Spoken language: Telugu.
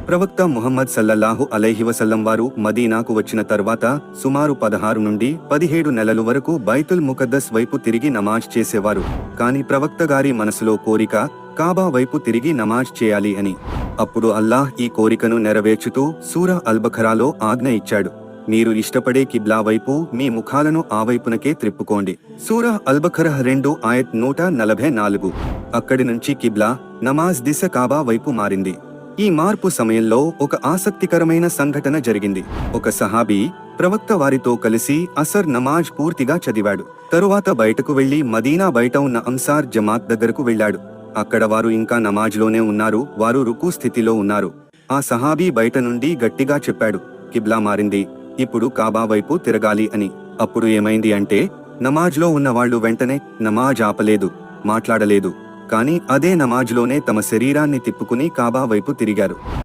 ప్రవక్త ముహమ్మద్ సల్లల్లాహు అలైహి వసల్లం వారు మదీనాకు వచ్చిన తర్వాత సుమారు 16 నుండి 17 నెలలు వరకు బైతుల్ ముకద్దస్ వైపు తిరిగి నమాజ్ చేసేవారు. కాని ప్రవక్త గారి మనసులో కోరిక కాబా వైపు తిరిగి నమాజ్ చేయాలి అని. అప్పుడు అల్లాహ్ ఈ కోరికను నెరవేర్చుతూ సూరా అల్-బఖరాలో ఆజ్ఞ ఇచ్చాడు, మీరు ఇష్టపడే కిబ్లా వైపు మీ ముఖాలను ఆ వైపునకే త్రిప్పుకోండి. సూరా అల్-బఖరా 2:144. అక్కడి నుంచి కిబ్లా నమాజ్ దిశ కాబా వైపు మారింది. ఈ మార్పు సమయంలో ఒక ఆసక్తికరమైన సంఘటన జరిగింది. ఒక సహాబీ ప్రవక్త వారితో కలిసి అసర్ నమాజ్ పూర్తిగా చదివాడు. తరువాత బయటకు వెళ్లి మదీనా బయట ఉన్న అన్సార్ జమాత్ దగ్గరకు వెళ్లాడు. అక్కడ వారు ఇంకా నమాజ్లోనే ఉన్నారు. వారు రుకూ స్థితిలో ఉన్నారు. ఆ సహాబీ బయట నుండి గట్టిగా చెప్పాడు, కిబ్లా మారింది, ఇప్పుడు కాబా వైపు తిరగాలి అని. అప్పుడు ఏమైంది అంటే, నమాజ్లో ఉన్న వాళ్ళు వెంటనే నమాజ్ ఆపలేదు, మాట్లాడలేదు. కానీ అదే నమాజ్లోనే తమ శరీరాన్ని తిప్పుకుని కాబా వైపు తిరిగారు.